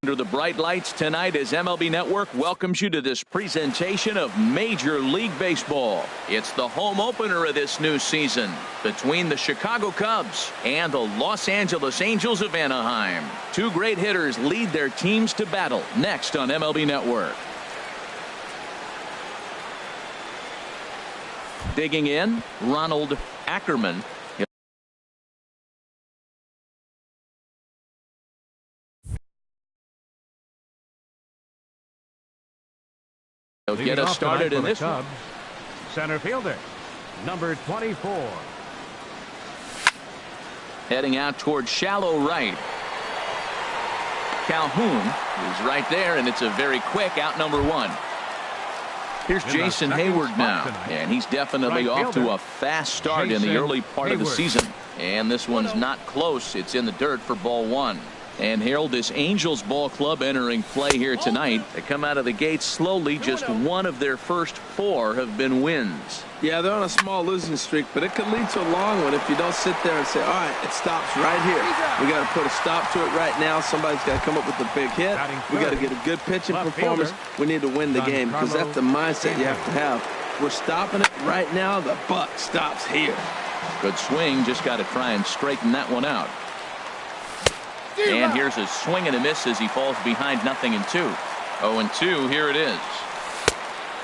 Under the bright lights tonight as MLB Network welcomes you to this presentation of Major League Baseball. It's the home opener of this new season between the Chicago Cubs and the Los Angeles Angels of Anaheim. Two great hitters lead their teams to battle next on MLB Network. Digging in, Ronald Ackerman. He'll get us started in this one. Center fielder, number 24. Heading out towards shallow right. Calhoun is right there, and it's a very quick out number one. Here's Jason Hayward now, and he's definitely off to a fast start in the early part of the season. And this one's not close. It's in the dirt for ball one. And Harold, this Angels ball club entering play here tonight. They come out of the gates slowly. Just one of their first four have been wins. Yeah, they're on a small losing streak, but it could lead to a long one if you don't sit there and say, all right, it stops right here. We got to put a stop to it right now. Somebody's got to come up with a big hit. We got to get a good pitching performance. We need to win the game because that's the mindset you have to have. We're stopping it right now. The buck stops here. Good swing. Just got to try and straighten that one out. And here's a swing and a miss as he falls behind 0-2. 0-2, here it is.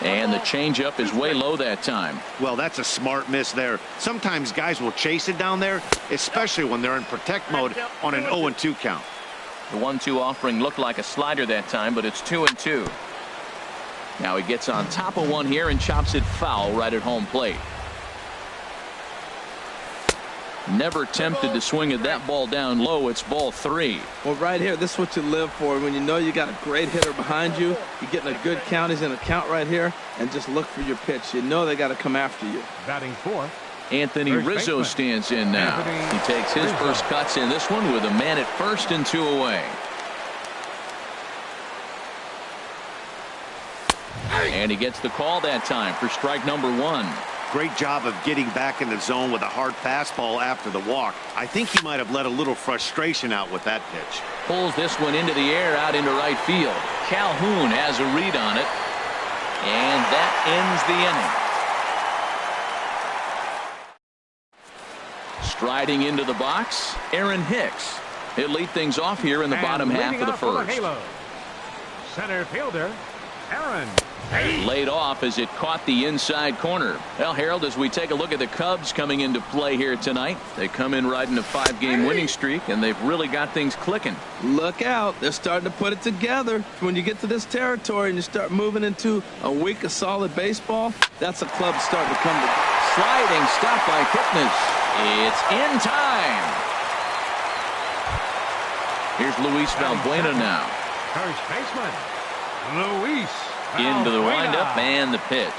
And the changeup is way low that time. Well, that's a smart miss there. Sometimes guys will chase it down there, especially when they're in protect mode on an 0-2 count. The 1-2 offering looked like a slider that time, but it's 2-2. Now he gets on top of one here and chops it foul right at home plate. Never tempted to swing at that ball down low. It's ball three. Well, right here, this is what you live for. When you know you got a great hitter behind you, you're getting a good count. He's in a count right here, and just look for your pitch. You know they got to come after you. Batting fourth, Anthony Rizzo stands in now. He takes his first cuts in this one with a man at first and two away. And he gets the call that time for strike number one. Great job of getting back in the zone with a hard fastball after the walk. I think he might have let a little frustration out with that pitch. Pulls this one into the air out into right field. Calhoun has a read on it. And that ends the inning. Striding into the box, Aaron Hicks. He'll lead things off here in the bottom half of the first. Center fielder, Aaron. Laid off as it caught the inside corner. Well, Harold, as we take a look at the Cubs coming into play here tonight, they come in riding a 5-game winning streak, and they've really got things clicking. Look out. They're starting to put it together. When you get to this territory and you start moving into a week of solid baseball, that's a club starting to come together. Sliding stop by Kipnis. It's in time. Here's Luis Valbuena now. First baseman, Luis. Into the windup and the pitch.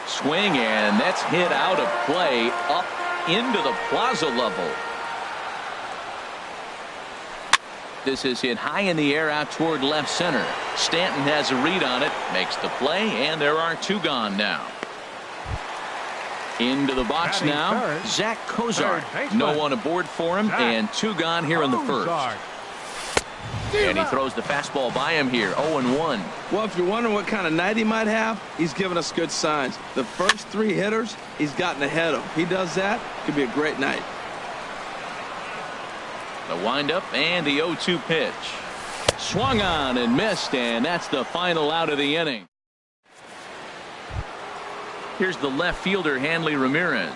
Swing, and that's hit out of play up into the plaza level. This is hit high in the air out toward left center. Stanton has a read on it, makes the play, and there are two gone now. Into the box now, Zach Kozar. No one aboard for him, and two gone here in the first. And he throws the fastball by him here, 0-1. Well, if you're wondering what kind of night he might have, he's giving us good signs. The first three hitters, he's gotten ahead of. He does that, could be a great night. The windup and the 0-2 pitch. Swung on and missed, and that's the final out of the inning. Here's the left fielder, Hanley Ramirez.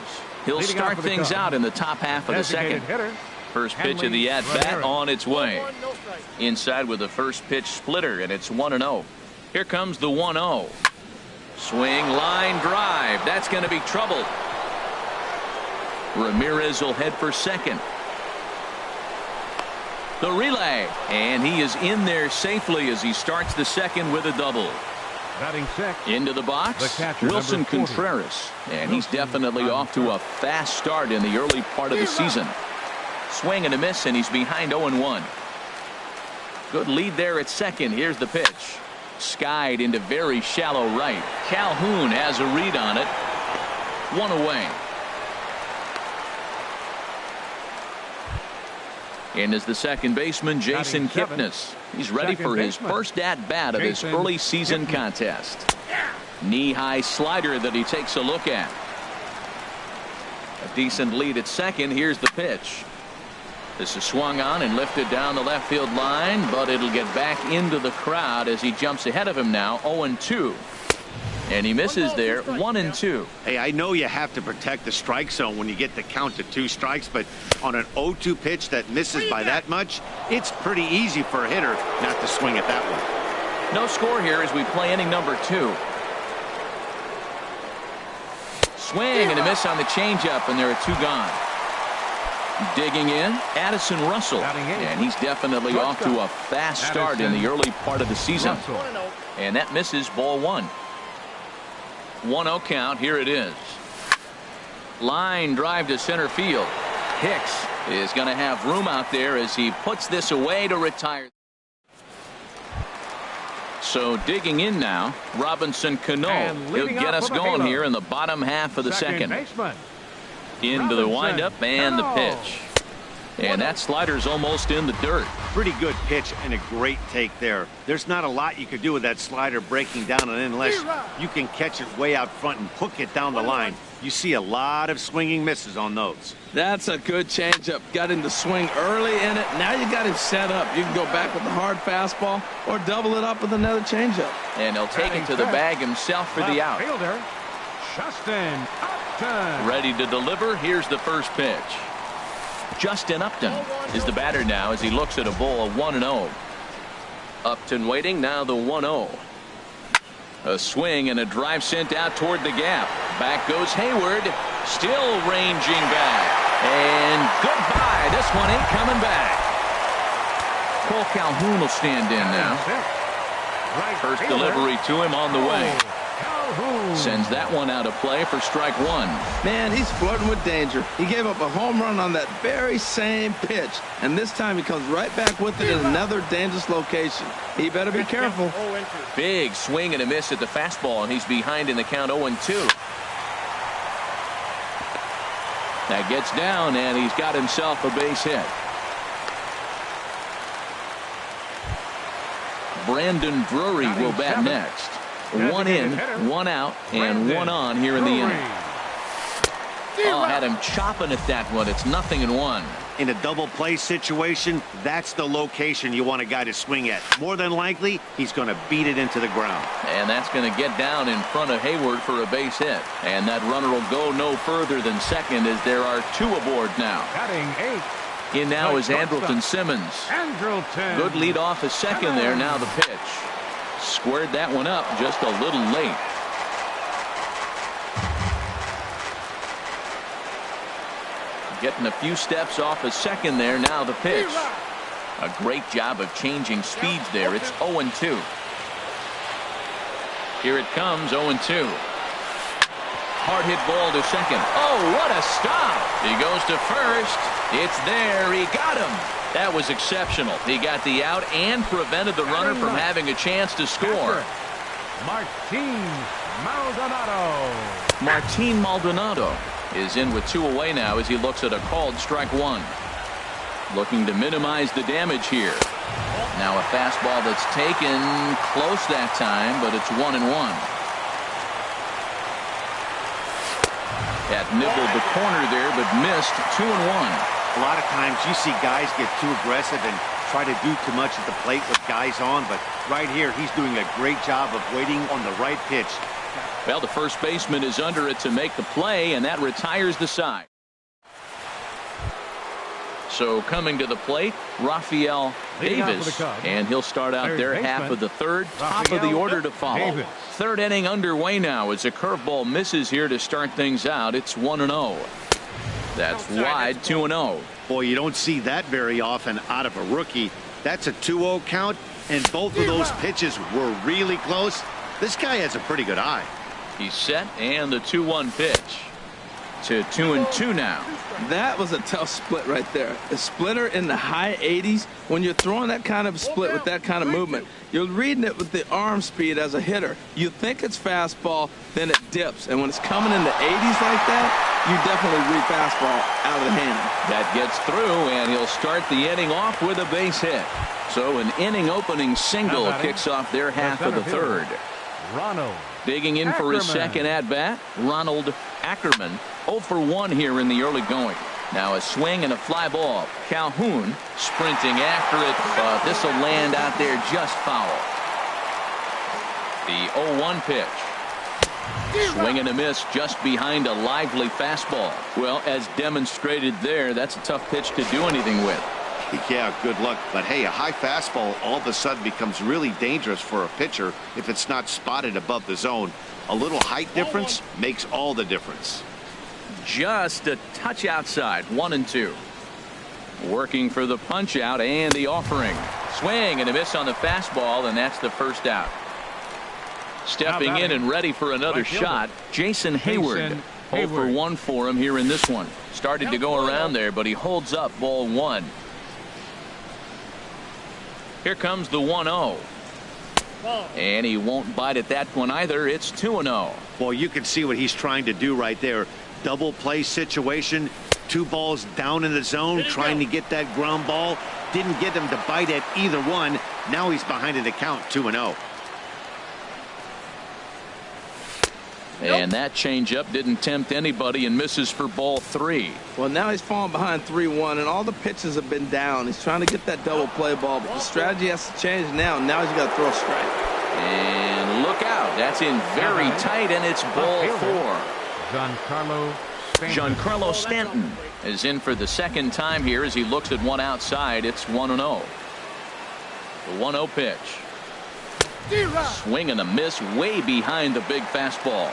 He'll start things out in the top half of the second. First pitch of the at-bat on its way. Inside with the first pitch splitter, and it's 1-0. Here comes the 1-0. Swing, line drive. That's going to be trouble. Ramirez will head for second. The relay, and he is in there safely as he starts the second with a double. Batting sixth. Into the box, Wilson Contreras, and he's definitely off to a fast start in the early part of the season. Swing and a miss, and he's behind 0-1. Good lead there at second. Here's the pitch. Skied into very shallow right. Calhoun has a read on it. One away. And is the second baseman, Jason Kipnis. He's ready for his first at-bat of this early season contest. Knee-high slider that he takes a look at. A decent lead at second. Here's the pitch. This is swung on and lifted down the left field line, but it'll get back into the crowd as he jumps ahead of him now. 0-2. And he misses there. 1-2. Hey, I know you have to protect the strike zone when you get the count to 2 strikes, but on an 0-2 pitch that misses by that much, it's pretty easy for a hitter not to swing at that one. No score here as we play inning number 2. Swing and a miss on the changeup, and there are 2 gone. Digging in, Addison Russell, and he's definitely off to a fast start in the early part of the season. And that misses, ball 1. 1-0 count. Here it is. Line drive to center field. Hicks is going to have room out there as he puts this away to retire. So digging in now, Robinson Cano. He'll get us going here in the bottom half of the second. Into the windup and the pitch. And that slider's almost in the dirt. Pretty good pitch and a great take there. There's not a lot you could do with that slider breaking down and unless you can catch it way out front and hook it down the line. You see a lot of swinging misses on those. That's a good changeup. Got him to swing early in it. Now you got him set up. You can go back with the hard fastball or double it up with another changeup. And he'll take it to the bag himself for the out. Ready to deliver. Here's the first pitch. Justin Upton is the batter now as he looks at a ball of 1-0. Upton waiting. Now the 1-0. A swing and a drive sent out toward the gap. Back goes Hayward. Still ranging back. And goodbye. This one ain't coming back. Cole Calhoun will stand in now. First delivery to him on the way. Sends that one out of play for strike 1. Man, he's flirting with danger. He gave up a home run on that very same pitch, and this time he comes right back with it in another dangerous location. He better be careful. Big swing and a miss at the fastball, and he's behind in the count 0-2. That gets down, and he's got himself a base hit. Brandon Drury will bat next. 1 in, 1 out, and 1 on here in the inning. Oh, had him chopping at that one. It's 0-1. In a double play situation, that's the location you want a guy to swing at. More than likely, he's going to beat it into the ground. And that's going to get down in front of Hayward for a base hit. And that runner will go no further than second as there are 2 aboard now. In now is Andrelton Simmons. Good lead off a second there. Now the pitch. Squared that one up just a little late. Getting a few steps off a second there. Now the pitch. A great job of changing speeds there. It's 0-2. Here it comes. 0-2. Hard hit ball to second. Oh, what a stop. He goes to first. It's there. He got him. That was exceptional. He got the out and prevented the runner from having a chance to score. Martin Maldonado is in with 2 away now as he looks at a called strike 1. Looking to minimize the damage here. Now a fastball that's taken close that time, but it's 1-1. That nibbled the corner there, but missed. 2-1. A lot of times you see guys get too aggressive and try to do too much at the plate with guys on, but right here he's doing a great job of waiting on the right pitch. Well, the first baseman is under it to make the play, and that retires the side. So coming to the plate, Rafael Davis, and he'll start out their half of the third, top of the order to follow. Third inning underway now as a curveball misses here to start things out. It's 1-0. That's wide. 2-0. Boy, you don't see that very often out of a rookie. That's a 2-0 count, and both of those pitches were really close. This guy has a pretty good eye. He's set, and the 2-1 pitch. To 2-2 now. That was a tough split right there. A splitter in the high 80s. When you're throwing that kind of split with that kind of movement, you're reading it with the arm speed as a hitter. You think it's fastball, then it dips. And when it's coming in the 80s like that, you definitely read fastball out of the hand. That gets through, and he'll start the inning off with a base hit. So an inning-opening single kicks off their half of the third. Ronald. Digging in for his second at-bat, Ronald Ackerman. 0 for 1 here in the early going. Now a swing and a fly ball. Calhoun sprinting after it, but this will land out there just foul. The 0-1 pitch. Swing and a miss just behind a lively fastball. Well, as demonstrated there, that's a tough pitch to do anything with. Yeah, good luck. But hey, a high fastball all of a sudden becomes really dangerous for a pitcher if it's not spotted above the zone. A little height difference makes all the difference. Just a touch outside. 1-2. Working for the punch out and the offering. Swing and a miss on the fastball, and that's the first out. Stepping in and ready for another shot, Jason Hayward. 0 for 1 for him here in this one. Started to go around there, but he holds up. Ball 1. Here comes the 1-0. And he won't bite at that one either. It's 2-0. Well, you can see what he's trying to do right there. Double play situation. 2 balls down in the zone, trying to get that ground ball. Didn't get him to bite at either one. Now he's behind in the count, 2-0. And that changeup didn't tempt anybody and misses for ball 3. Well, now he's falling behind 3-1, and all the pitches have been down. He's trying to get that double play ball, but the strategy has to change now. Now he's got to throw a strike. And look out. That's in very tight, and it's ball 4. Giancarlo Stanton is in for the second time here as he looks at one outside. It's 1-0. The 1-0 pitch. Swing and a miss way behind the big fastball.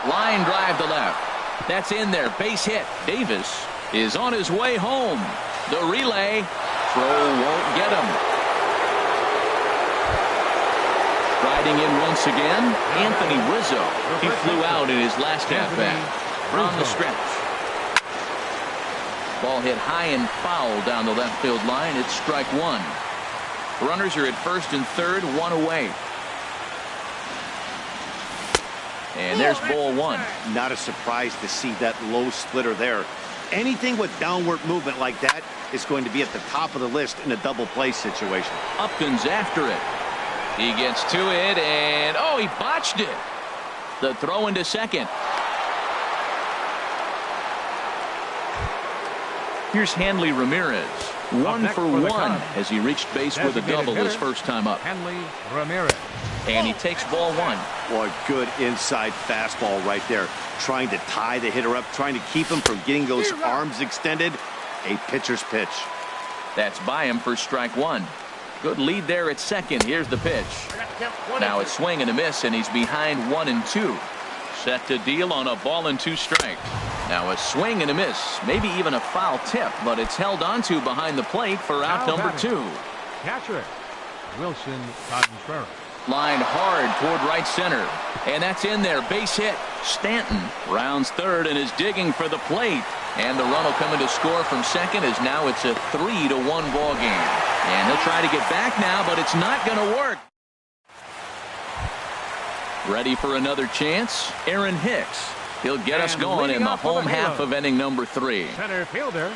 Line drive to left. That's in there. Base hit. Davis is on his way home. The relay. Throw won't get him. Riding in once again, Anthony Rizzo. He flew out in his last at-bat. On the stretch. Ball hit high and foul down the left field line. It's strike 1. Runners are at first and third, 1 away. And there's ball 1. Not a surprise to see that low splitter there. Anything with downward movement like that is going to be at the top of the list in a double play situation. Upton's after it. He gets to it, and oh, he botched it. The throw into second. Here's Hanley Ramirez. 1 for 1 as he reached base with a double his first time up. Hanley Ramirez. And he takes ball 1. Boy, good inside fastball right there. Trying to tie the hitter up, trying to keep him from getting those arms extended. A pitcher's pitch. That's by him for strike 1. Good lead there at second. Here's the pitch. Now a swing and a miss, and he's behind 1-2. Set to deal on a ball and 2 strikes. Now a swing and a miss, maybe even a foul tip, but it's held onto behind the plate for out number 2. Catcher Wilson Contreras. Lined hard toward right center, and that's in there. Base hit. Stanton rounds third and is digging for the plate, and the run will come in to score from second as now it's a 3-1 ball game. And he'll try to get back now, but it's not going to work. Ready for another chance. Aaron Hicks. He'll get us going in the home half of inning number 3. Center fielder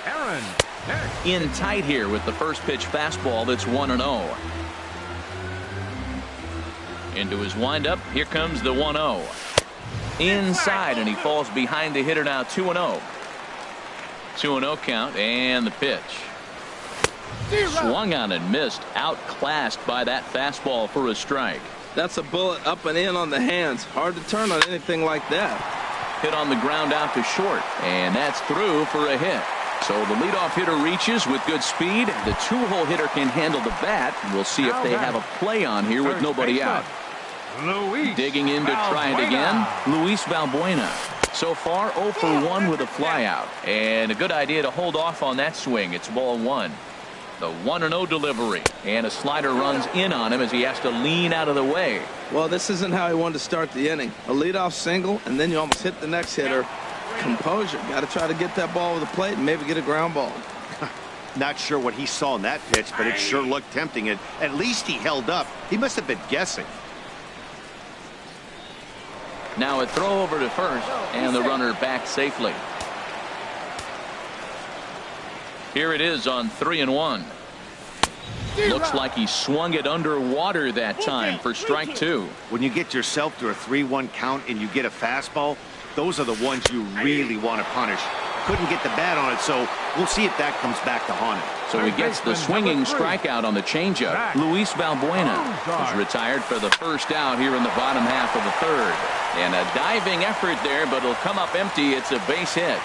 Aaron Hicks. In tight here with the first pitch fastball. That's 1-0. Into his windup. Here comes the 1-0. Inside, and he falls behind the hitter now. 2-0. 2-0 count, and the pitch. Swung on and missed. Outclassed by that fastball for a strike. That's a bullet up and in on the hands. Hard to turn on anything like that. Hit on the ground out to short, and that's through for a hit. So the leadoff hitter reaches with good speed. The 2-hole hitter can handle the bat. We'll see if they have a play on here with nobody out. Digging in to try it again, Luis Valbuena. So far 0 for 1 with a flyout, and a good idea to hold off on that swing. It's ball 1. The 1-0 delivery, and a slider runs in on him as he has to lean out of the way. Well, this isn't how he wanted to start the inning. A leadoff single, and then you almost hit the next hitter. Composure. Got to try to get that ball over the plate and maybe get a ground ball. Not sure what he saw in that pitch, but it sure looked tempting. And at least he held up. He must have been guessing. Now a throw over to first, and the runner back safely. Here it is on 3-1. Looks like he swung it underwater that time for strike two. When you get yourself to a 3-1 count and you get a fastball, those are the ones you really want to punish. Couldn't get the bat on it, so we'll see if that comes back to haunt him. So he gets the swinging strikeout on the changeup. Luis Valbuena is retired for the first out here in the bottom half of the third. And a diving effort there, but it'll come up empty. It's a base hit.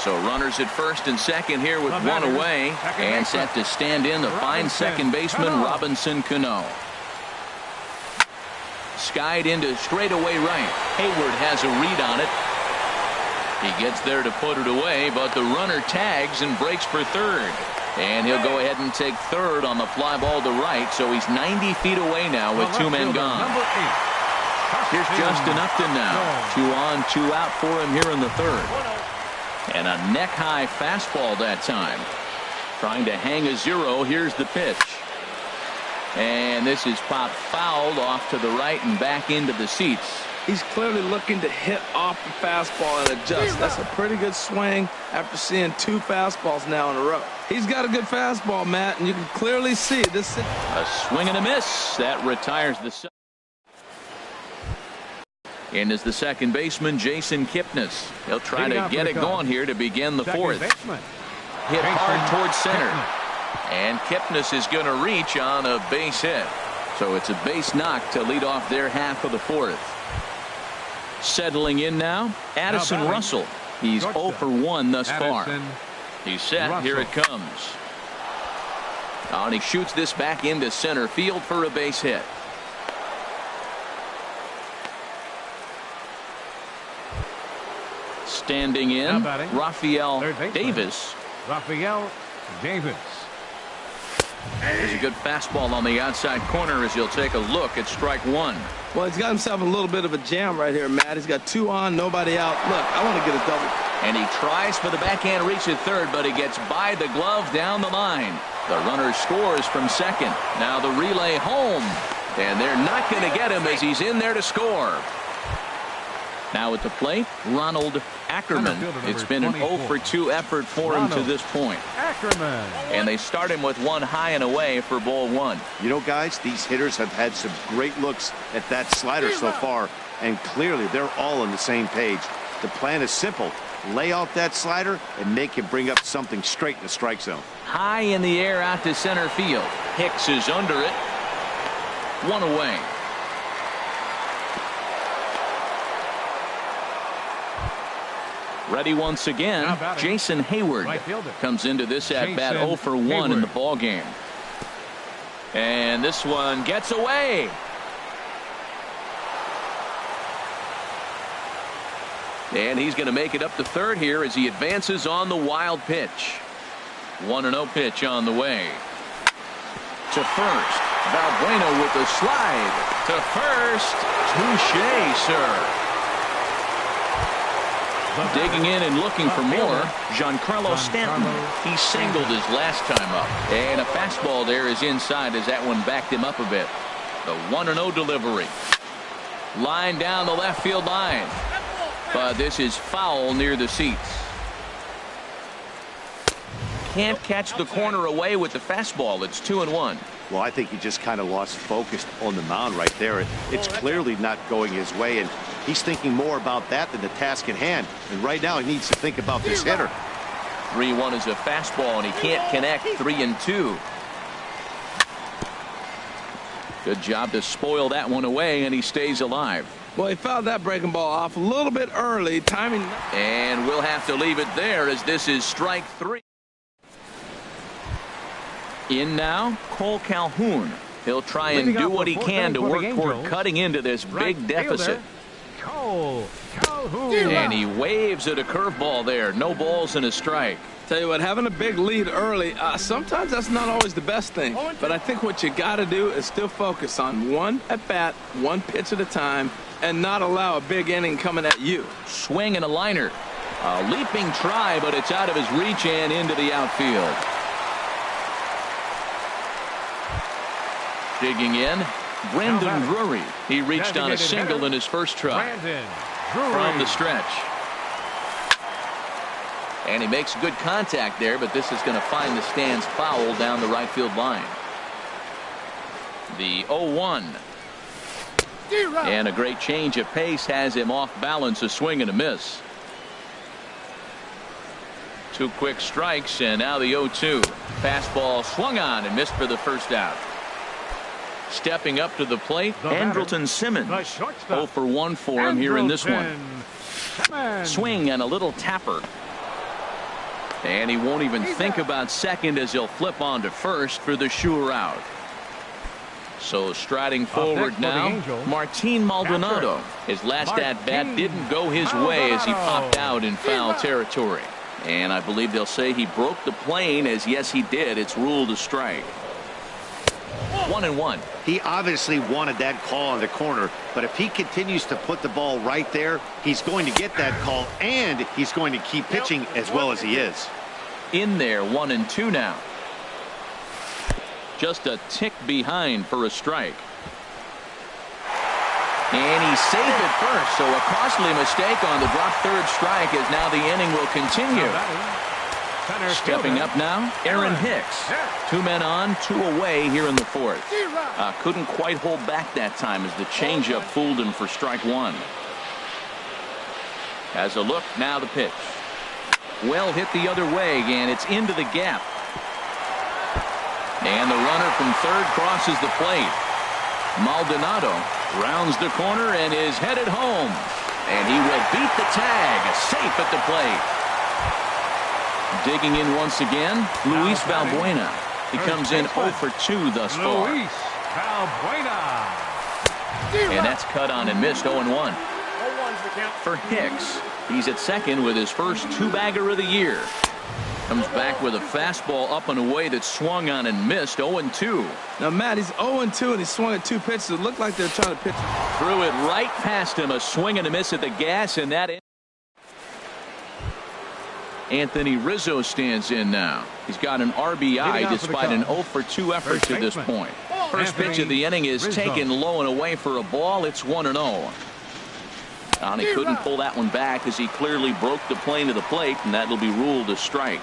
So runners at first and second here with one away, and set to stand in the fine second baseman Robinson Cano. Skied into straightaway right. Hayward has a read on it. He gets there to put it away, but the runner tags and breaks for third. And he'll go ahead and take third on the fly ball to right, so he's 90 feet away now with two men gone. Here's Justin Upton now. 2 on, 2 out for him here in the third. And a neck-high fastball that time. Trying to hang a zero. Here's the pitch. And this is popped fouled off to the right and back into the seats. He's clearly looking to hit off the fastball and adjust. That's a pretty good swing after seeing 2 fastballs now in a row. He's got a good fastball, Matt, and you can clearly see this. A swing and a miss. That retires the. In is the second baseman, Jason Kipnis. He'll try to get it going here to begin the fourth. Hit hard towards center. And Kipnis is going to reach on a base hit. So it's a base knock to lead off their half of the fourth. Settling in now, Addison Russell. He's 0 for 1 thus far. He's set. Here it comes. And he shoots this back into center field for a base hit. Standing in, Rafael Davis. There's a good fastball on the outside corner as he'll take a look at strike one. Well, he's got himself a little bit of a jam right here, Matt. He's got 2 on, nobody out. Look, I want to get a double. And he tries for the backhand reach at third, but he gets by the glove down the line. The runner scores from second. Now the relay home. And they're not going to get him as he's in there to score. Now at the plate, Ronald Ackerman. It's been an 0 for 2 effort for him to this point. And they start him with 1 high and away for ball 1. You know, guys, these hitters have had some great looks at that slider so far, and clearly they're all on the same page. The plan is simple. Lay out that slider and make him bring up something straight in the strike zone. High in the air out to center field. Hicks is under it. 1 away. Ready once again, Jason Hayward comes into this at-bat 0 for 1 in the ball game. And this one gets away. And he's going to make it up to third here as he advances on the wild pitch. 1-0 pitch on the way. To first. Valbuena with the slide. To first. Touché, sir. Digging in and looking for more, Giancarlo Stanton. He singled his last time up. And a fastball there is inside as that one backed him up a bit. The 1-0 delivery. Line down the left field line. But this is foul near the seats. Can't catch the corner away with the fastball. It's 2-1. Well, I think he just kind of lost focus on the mound right there. It's clearly not going his way, and he's thinking more about that than the task at hand. And right now he needs to think about this hitter. 3-1 is a fastball, and he can't connect. 3-2. Good job to spoil that one away, and he stays alive. Well, he fouled that breaking ball off a little bit early. Timing. And we'll have to leave it there as this is strike 3. In now, Cole Calhoun. He'll try and do what he can to work toward cutting into this big deficit. Cole Calhoun. And he waves at a curveball there. No balls and a strike. Tell you what, having a big lead early, sometimes that's not always the best thing. But I think what you got to do is still focus on one at bat, one pitch at a time, and not allow a big inning coming at you. Swing and a liner. A leaping try, but it's out of his reach and into the outfield. Digging in, Brendan Drury. He reached on a single in his first try. From the stretch. And he makes good contact there, but this is going to find the stands foul down the right field line. The 0-1. And a great change of pace has him off balance, a swing and a miss. 2 quick strikes, and now the 0-2. Fastball swung on and missed for the first out. Stepping up to the plate, Andrelton Simmons. 0 for 1 for him here in this one. Swing and a little tapper. And he won't even think about second as he'll flip on to first for the sure out. So striding forward now, Martin Maldonado. His last at-bat didn't go his way as he popped out in foul territory. And I believe they'll say he broke the plane, as yes he did. It's ruled a strike. 1-1. He obviously wanted that call in the corner, but if he continues to put the ball right there, he's going to get that call, and he's going to keep pitching as well as he is. In there, 1-2 now. Just a tick behind for a strike. And he saved it first, so a costly mistake on the drop third strike, as now the inning will continue. Stepping up now, Aaron Hicks. 2 men on, 2 away here in the fourth. Couldn't quite hold back that time as the changeup fooled him for strike 1. As a look, now the pitch. Well hit the other way, and it's into the gap. And the runner from third crosses the plate. Maldonado rounds the corner and is headed home. And he will beat the tag, safe at the plate. Digging in once again, Luis Valbuena. He comes in 0 for 2 thus far. Luis Valbuena. And that's cut on and missed. 0-1. For Hicks, he's at second with his first 2-bagger of the year. Comes back with a fastball up and away that swung on and missed. 0-2. Now, Matt, he's 0-2 and he swung at 2 pitches. It looked like they're trying to pitch. Threw it right past him. A swing and a miss at the gas, and that. Anthony Rizzo stands in now. He's got an RBI despite an 0 for 2 effort to this point. First pitch of the inning is taken low and away for a ball. It's 1-0. And he couldn't pull that one back as he clearly broke the plane to the plate, and that'll be ruled a strike.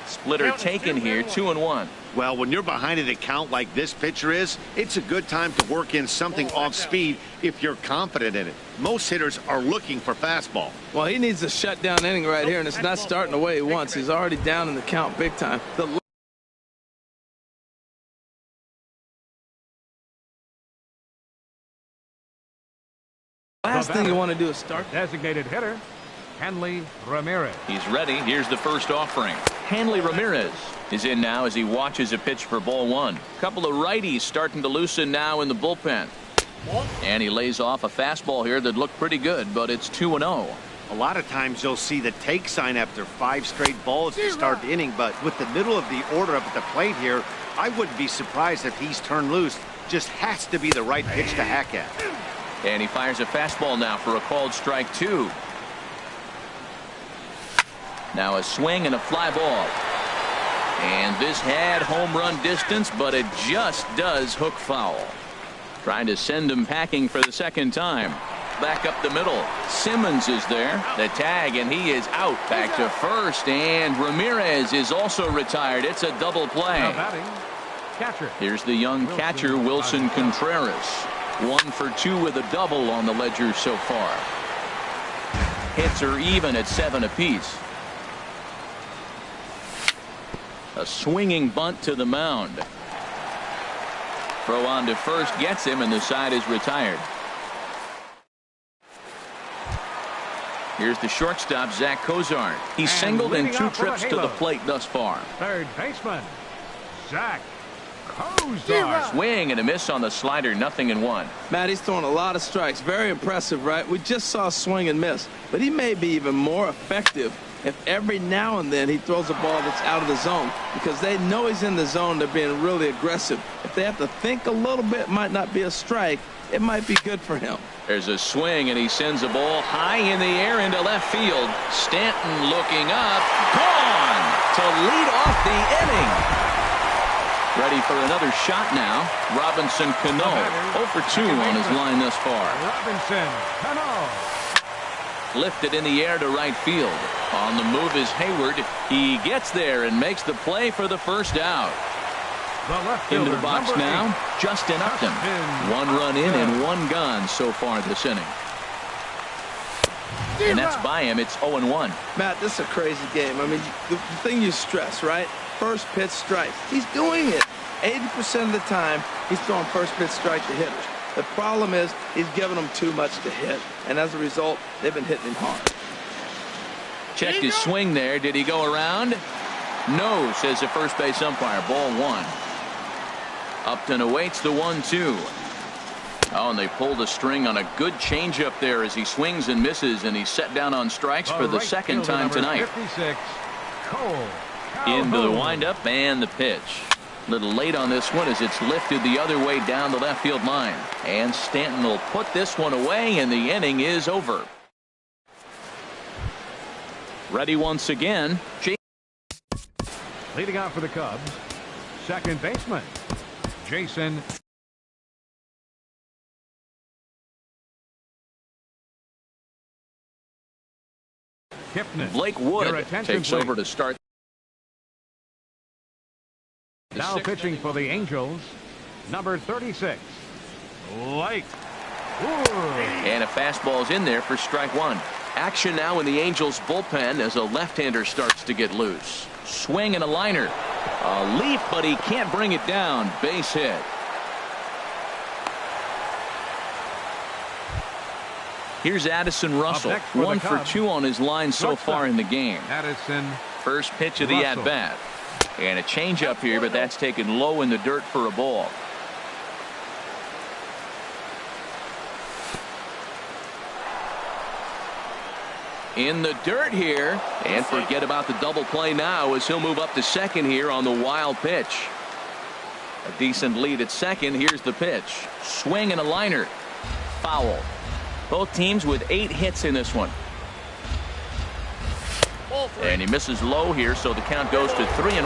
Splitter taken here, 2-1. Well, when you're behind an account like this pitcher is, it's a good time to work in something off speed if you're confident in it. Most hitters are looking for fastball. Well, he needs a shutdown inning right here, and it's not starting the way he wants. He's already down in the count big time. The last thing you want to do is start. Designated hitter, Hanley Ramirez. He's ready. Here's the first offering. Hanley Ramirez is in now as he watches a pitch for ball 1. Couple of righties starting to loosen now in the bullpen. And he lays off a fastball here that looked pretty good, but it's 2-0. A lot of times you'll see the take sign after 5 straight balls to start the inning, but with the middle of the order up at the plate here, I wouldn't be surprised if he's turned loose. Just has to be the right pitch to hack at. And he fires a fastball now for a called strike 2. Now a swing and a fly ball. And this had home run distance, but it just does hook foul. Trying to send him packing for the second time. Back up the middle. Simmons is there. The tag, and he is out. Back to first, and Ramirez is also retired. It's a double play. Here's the young catcher, Wilson Contreras. 1 for 2 with a double on the ledger so far. Hits are even at 7 apiece. A swinging bunt to the mound. Throw on to first gets him, and the side is retired. Here's the shortstop, Zach Cozart. He's singled in 2 trips to the plate thus far. Third baseman, Zach Cozart. Swing and a miss on the slider, 0-1. Matt, he's throwing a lot of strikes. Very impressive, right? We just saw swing and miss, but he may be even more effective if every now and then he throws a ball that's out of the zone, because they know he's in the zone. They're being really aggressive. If they have to think a little bit, might not be a strike. It might be good for him. There's a swing, and he sends a ball high in the air into left field. Stanton looking up, gone to lead off the inning. Ready for another shot now. Robinson Cano, 0 for 2 on his line thus far. Robinson Cano. Lifted in the air to right field. On the move is Hayward. He gets there and makes the play for the first out. Into the box now, Justin Upton. 1 run in and 1 gone so far this inning. And that's by him. It's 0-1. Matt, this is a crazy game. I mean, the thing you stress, right? First pitch strike. He's doing it. 80% of the time, he's throwing first pitch strike to hitters. The problem is he's giving them too much to hit. And as a result, they've been hitting him hard. Checked his swing there. Did he go around? No, says the first base umpire. Ball 1. Upton awaits the 1-2. Oh, and they pulled the string on a good changeup there as he swings and misses, and he's set down on strikes for the second time tonight. 56, Cole. Into the windup and the pitch. A little late on this one as it's lifted the other way down the left field line. And Stanton will put this one away, and the inning is over. Ready once again. Leading out for the Cubs, second baseman, Jason. Kipnis. Blake Wood takes over to start. Now pitching for the Angels, number 36, Blake Wood. And a fastball's in there for strike 1. Action now in the Angels bullpen as a left-hander starts to get loose. Swing and a liner. A leap, but he can't bring it down. Base hit. Here's Addison Russell. 1 for 2 on his line so far in the game. Addison. First pitch of the at-bat. And a changeup here, but that's taken low in the dirt for a ball. In the dirt here, and forget about the double play now as he'll move up to second here on the wild pitch. A decent lead at second. Here's the pitch. Swing and a liner. Foul. Both teams with 8 hits in this one. And he misses low here, so the count goes to 3-1.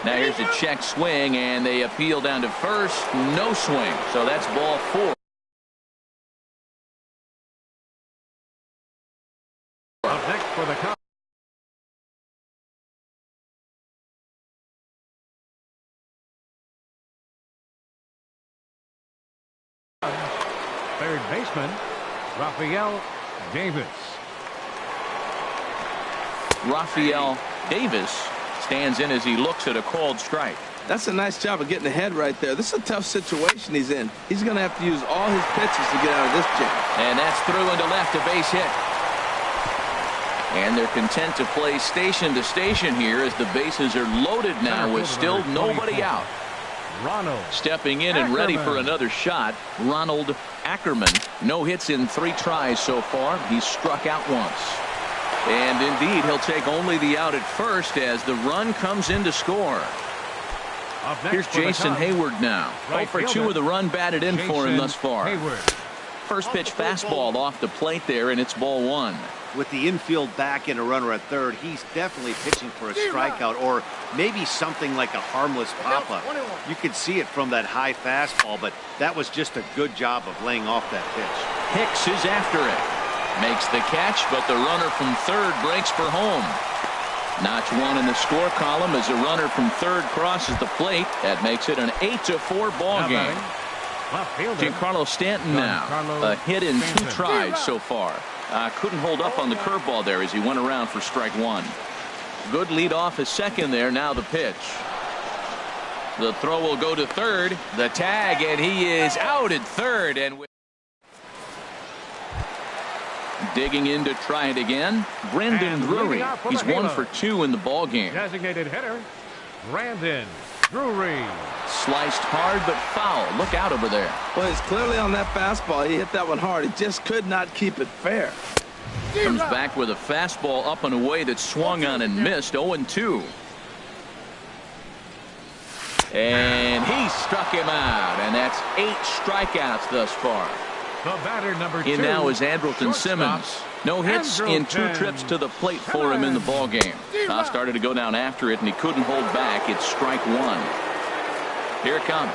Now here's a check swing, and they appeal down to first. No swing, so that's ball 4. Up next for the Cubs. Third baseman, Rafael Davis. Rafael Davis stands in as he looks at a called strike. That's a nice job of getting ahead right there. This is a tough situation he's in. He's going to have to use all his pitches to get out of this jam. And that's through into left, a base hit. And they're content to play station to station here as the bases are loaded now with still nobody out. Ronald stepping in and ready for another shot. Ronald Ackerman. No hits in 3 tries so far. He's struck out once. And indeed, he'll take only the out at first as the run comes in to score. Here's Jason Hayward now. 0 for 2 with a run batted in for him thus far. First pitch fastball off the plate there, and it's ball 1. With the infield back and a runner at third, he's definitely pitching for a strikeout or maybe something like a harmless pop-up. You could see it from that high fastball, but that was just a good job of laying off that pitch. Hicks is after it. Makes the catch, but the runner from third breaks for home. Notch 1 in the score column as a runner from third crosses the plate. That makes it an 8-4 ball game. Giancarlo Stanton now. A hit in 2 tries so far. Couldn't hold up on the curveball there as he went around for strike 1. Good lead off his second there. Now the pitch. The throw will go to third. The tag, and he is out at third. And digging in to try it again, Brandon Drury. He's 1 for 2 in the ball game. Designated hitter, Brandon Drury. Sliced hard but foul. Look out over there. Well, he's clearly on that fastball. He hit that one hard. He just could not keep it fair. Comes back with a fastball up and away that swung on and missed. 0-2. And he struck him out, and that's 8 strikeouts thus far. The batter, number 2. In now is Andrelton Shortstop, Simmons. No hits in 2 Andrelton trips to the plate for him in the ballgame. Started to go down after it, and he couldn't hold back. It's strike 1. Here it comes.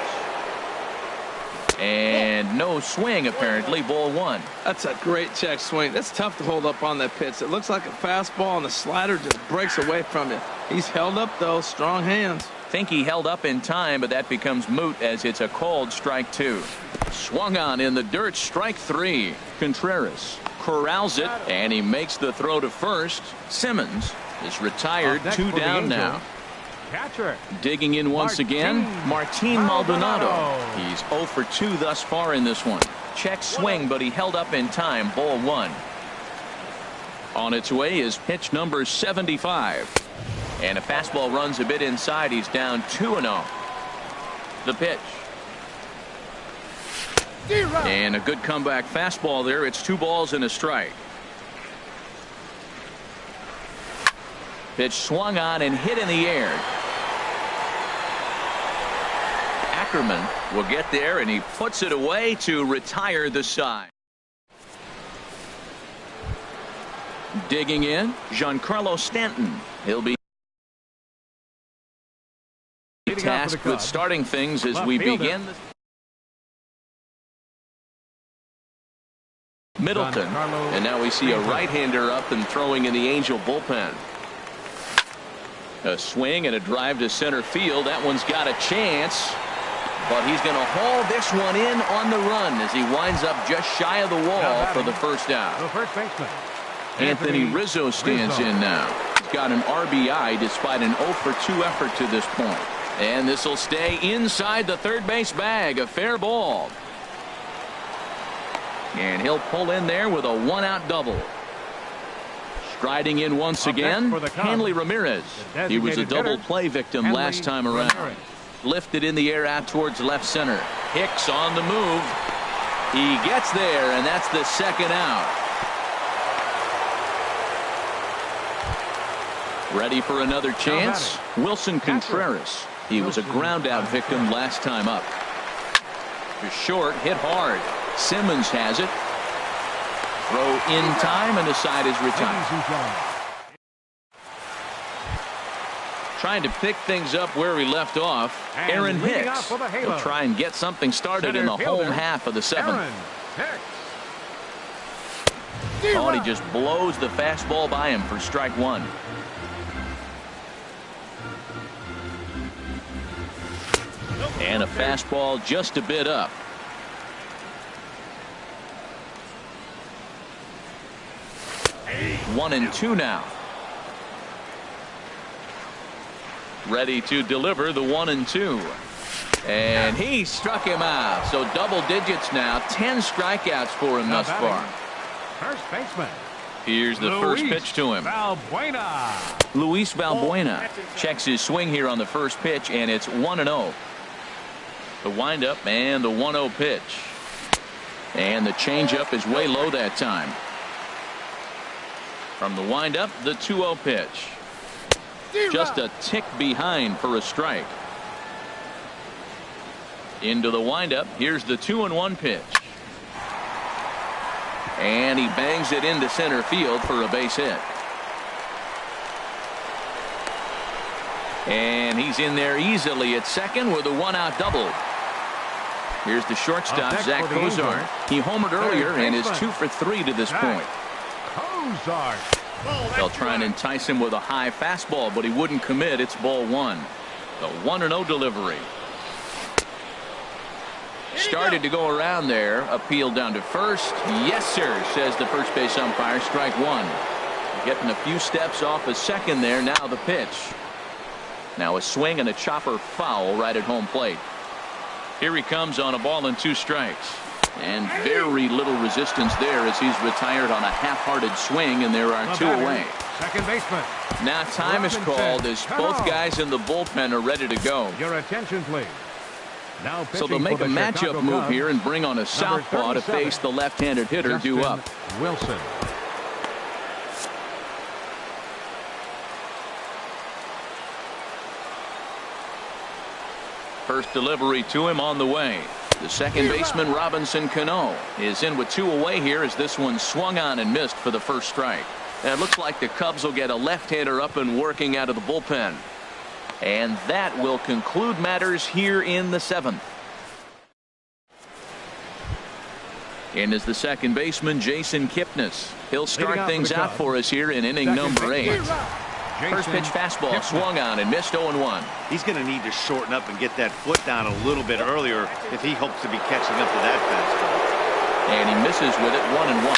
And no swing, apparently. Ball 1. That's a great check swing. That's tough to hold up on that pitch. It looks like a fastball, and the slider just breaks away from you. He's held up, though. Strong hands. Think he held up in time, but that becomes moot as it's a called strike 2. Swung on in the dirt, strike 3. Contreras corrals it, and he makes the throw to first. Simmons is retired. 2 down now. Catcher. Digging in once again, Martin Maldonado. He's 0 for 2 thus far in this one. Check swing, but he held up in time. Ball 1. On its way is pitch number 75. And a fastball runs a bit inside. He's down 2-0. The pitch. And a good comeback fastball there. It's 2 balls and a strike. Pitch swung on and hit in the air. Ackerman will get there, and he puts it away to retire the side. Digging in, Giancarlo Stanton. He'll be tasked with starting things as we begin. Middleton, and now we see a right-hander up and throwing in the Angel bullpen. A swing and a drive to center field. That one's got a chance, but he's going to haul this one in on the run as he winds up just shy of the wall for the first out. The first baseman, Anthony Rizzo stands in now. He's got an RBI despite an 0 for 2 effort to this point. And this will stay inside the third base bag. A fair ball. And he'll pull in there with a 1-out double. Striding in once again, Hanley Ramirez. He was a double play victim last time around. Lifted in the air out towards left center. Hicks on the move. He gets there, and that's the second out. Ready for another chance? Wilson Contreras. He was a ground out victim last time up. To short, hit hard. Simmons has it. Throw in time, and the side is retired. Trying to pick things up where he left off. Aaron Hicks. He'll try and get something started in the home half of the 7th. Oh, and he just blows the fastball by him for strike 1. And a fastball just a bit up. One and 2 now. Ready to deliver the 1 and 2. And he struck him out. So double digits now. 10 strikeouts for him thus far. First baseman. Here's the first pitch to him. Luis Valbuena checks his swing here on the first pitch, and it's 1-0. The windup and the 1-0 pitch. And the changeup is way low that time. From the windup, the 2-0 pitch. Just a tick behind for a strike. Into the windup. Here's the 2-1 pitch. And he bangs it into center field for a base hit. And he's in there easily at second with a 1-out double. Here's the shortstop, Zach Kozar. He homered earlier and is 2 for 3 to this point. They'll try and entice him with a high fastball, but he wouldn't commit. It's ball 1. The 1-0 delivery. Started to go around there. Appeal down to first. Yes, sir, says the first base umpire. Strike 1. Getting a few steps off a second there. Now the pitch. Now a swing and a chopper foul right at home plate. Here he comes on a ball and 2 strikes. And very little resistance there as he's retired on a half-hearted swing, and there are 2 away. Second baseman. Now time is called as both guys in the bullpen are ready to go. Your attention, please. Now so they'll make a matchup move here and bring on a southpaw to face the left-handed hitter due up. Wilson. First delivery to him on the way. The second baseman, Robinson Cano, is in with 2 away here as this one swung on and missed for the first strike. And it looks like the Cubs will get a left-hander up and working out of the bullpen. And that will conclude matters here in the 7th. And is the second baseman, Jason Kipnis. He'll start things out for us here in inning number 8. First pitch fastball swung on and missed 0-1. He's going to need to shorten up and get that foot down a little bit earlier if he hopes to be catching up to that fastball. And he misses with it 1-1.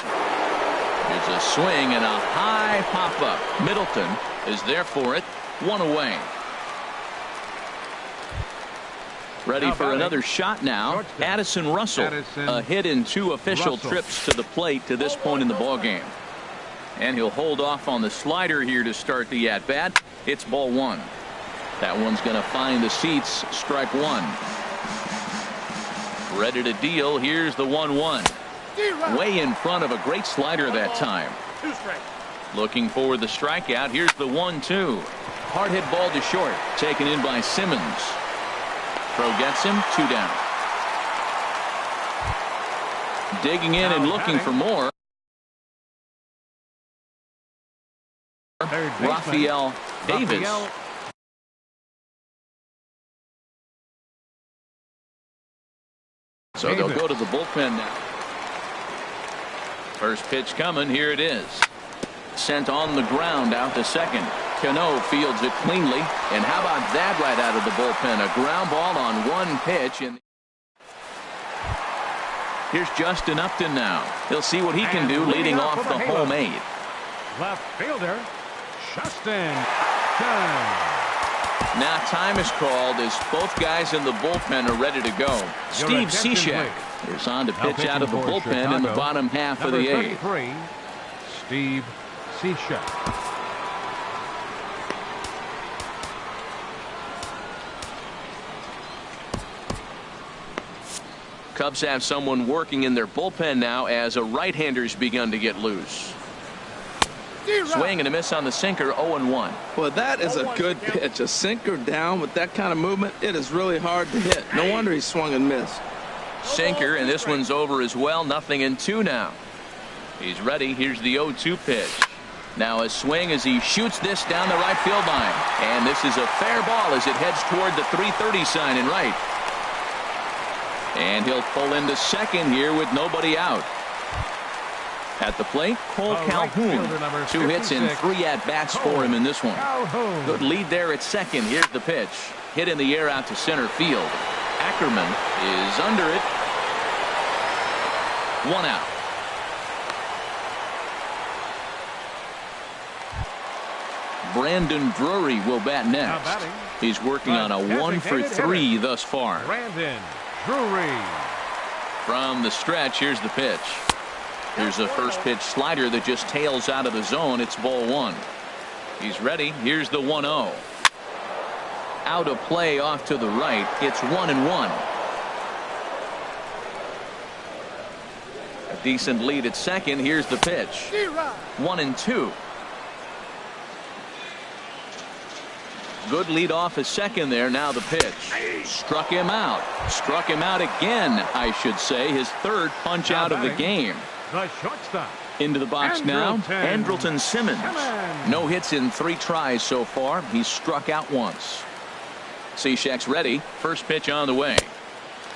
There's a swing and a high pop-up. Middleton is there for it. 1 away. Ready for another shot now. Addison Russell. A hit in 2 official trips to the plate to this point in the ballgame. And he'll hold off on the slider here to start the at-bat. It's ball 1. That one's going to find the seats. Strike 1. Ready to deal. Here's the 1-1. Way in front of a great slider that time. Looking for the strikeout. Here's the 1-2. Hard hit ball to short. Taken in by Simmons. Throw gets him. 2 down. Digging in and looking for more. Rafael Davis. So they'll go to the bullpen now. First pitch coming. Here it is. Sent on the ground out to second. Cano fields it cleanly. And how about that right out of the bullpen? A ground ball on 1 pitch. And here's Justin Upton now. He'll see what he can do leading off the home 8. Left fielder, Justin. Now time is called as both guys in the bullpen are ready to go. Steve Cishek is on to pitch out of the bullpen in the bottom half of the 8th. Steve Cishek. Cubs have someone working in their bullpen now as a right-hander's begun to get loose. Swing and a miss on the sinker. 0-1. Well, that is a good pitch. A sinker down with that kind of movement, it is really hard to hit. No wonder he swung and missed. Sinker, and this one's over as well. 0-2 now. He's ready. Here's the 0-2 pitch. Now a swing as he shoots this down the right field line. And this is a fair ball as it heads toward the 330 sign in right. And he'll pull into second here with nobody out. At the plate, Cole Calhoun. 2 hits and 3 at-bats for him in this one. Good lead there at second. Here's the pitch. Hit in the air out to center field. Ackerman is under it. 1 out. Brandon Drury will bat next. He's working on a 1 for 3 thus far. Brandon Drury. From the stretch, here's the pitch. Here's a first pitch slider that just tails out of the zone. It's ball 1. He's ready. Here's the 1-0. Out of play off to the right. It's 1-1. A decent lead at second. Here's the pitch. 1-2. Good lead off at second there. Now the pitch. Struck him out. Struck him out again, I should say. His 3rd punch out of the game. The shortstop. Into the box now, Andrelton Simmons. No hits in 3 tries so far. He's struck out once. Cishek's ready. First pitch on the way.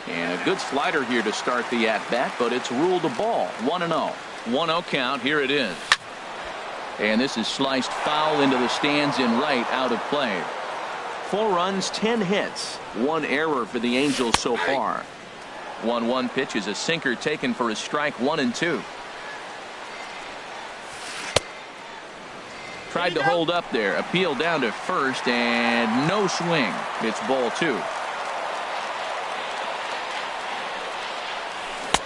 And a good slider here to start the at-bat, but it's ruled a ball. 1-0. 1-0 count. Here it is. And this is sliced foul into the stands in right, out of play. 4 runs, 10 hits. 1 error for the Angels so far. 1-1 pitch is a sinker taken for a strike. 1-2. Tried to hold up there. Appeal down to first and no swing. It's ball 2.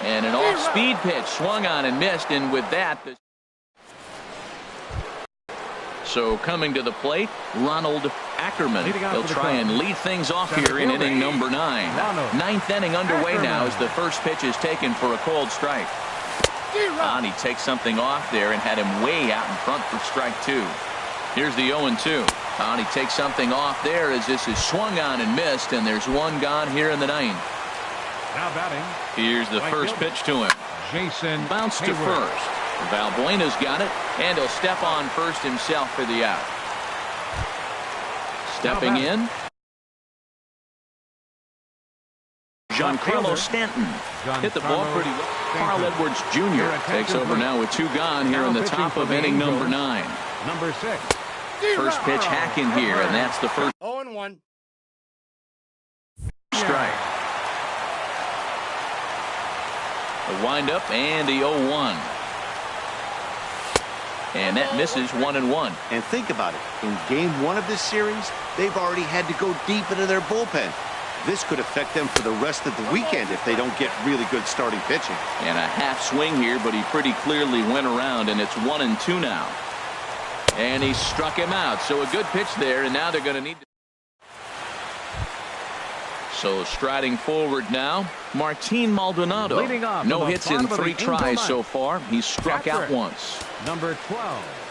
And an off-speed pitch swung on and missed, and with that so coming to the plate, Ronald Ackerman. He'll try and lead things off here in inning number 9. 9th inning underway now as the first pitch is taken for a called strike. And he takes something off there and had him way out in front for strike 2. Here's the 0-2. And he takes something off there as this is swung on and missed, and there's 1 gone here in the 9th. Now batting. Here's the first pitch to him. Jason Bounce to Hayward. first. Valbuena's got it, and he'll step on first himself for the out. Stepping in, Giancarlo Stanton hit the ball pretty well. Carl Edwards Jr. takes over now with 2 gone here in the top of inning number 9. Number 6. First pitch hacking here, and that's the first 0-1. strike. A windup and the 0-1. And that misses 1-1. And think about it. In game 1 of this series, they've already had to go deep into their bullpen. This could affect them for the rest of the weekend if they don't get really good starting pitching. And a half swing here, but he pretty clearly went around, and it's 1-2 now. And he struck him out. So a good pitch there, and now they're going to need to. So striding forward now, Martin Maldonado. No hits in 3 tries so far. He's struck out once. Number 12.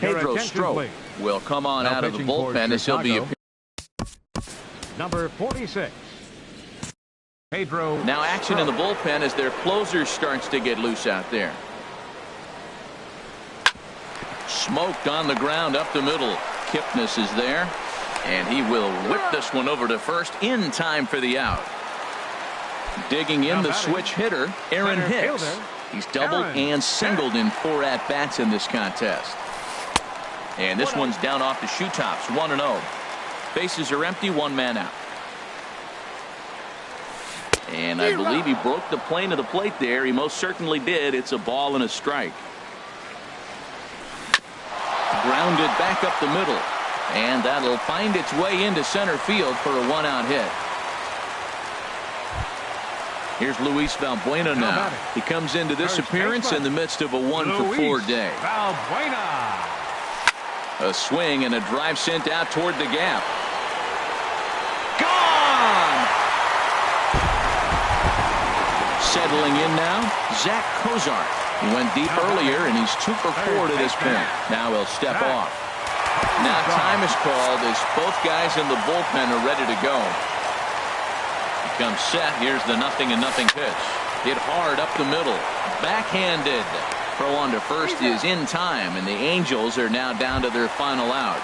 Pedro Strop will come on out of the bullpen as he'll be. Number 46. Pedro. Now action in the bullpen as their closer starts to get loose out there. Smoked on the ground up the middle. Kipnis is there, and he will whip this one over to first in time for the out. Digging in the switch hitter, Aaron Hicks. He's doubled and singled in 4 at-bats in this contest. And this one's down off the shoe tops, 1-0. Bases are empty, 1 man out. And I believe he broke the plane of the plate there. He most certainly did. It's a ball and a strike. Grounded back up the middle. And that'll find its way into center field for a 1-out hit. Here's Luis Valbuena now. He comes into this appearance in the midst of a 1-for-4 day. Valbuena. A swing and a drive sent out toward the gap. Gone! Settling in now, Zach Cozart. He went deep earlier, and he's 2-for-4 to this point. Now he'll step off. Now time is called as both guys in the bullpen are ready to go. He comes set. Here's the 0-0 pitch. Hit hard up the middle. Backhanded. Throw on to first is in time, and the Angels are now down to their final out.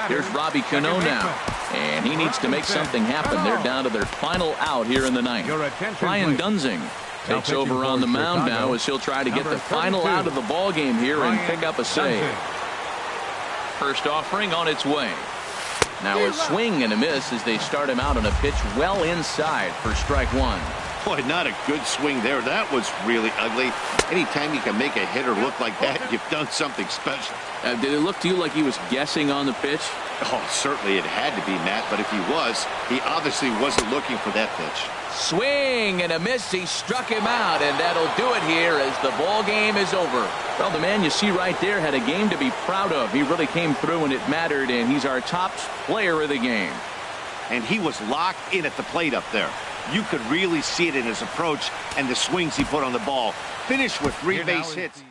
Here's Robbie Cano now, and he needs to make something happen. They're down to their final out here in the 9th. Ryan Dunsing takes over on the mound now as he'll try to get the final out of the ball game here and pick up a save. First offering on its way. Now a swing and a miss as they start him out on a pitch well inside for strike 1. Boy, not a good swing there. That was really ugly. Anytime you can make a hitter look like that, you've done something special. Did it look to you like he was guessing on the pitch? Oh, certainly it had to be, Matt, but if he was, he obviously wasn't looking for that pitch. Swing and a miss. He struck him out, and that'll do it here as the ball game is over. Well, the man you see right there had a game to be proud of. He really came through, and it mattered, and he's our top player of the game. And he was locked in at the plate up there. You could really see it in his approach and the swings he put on the ball. Finished with 3 base hits.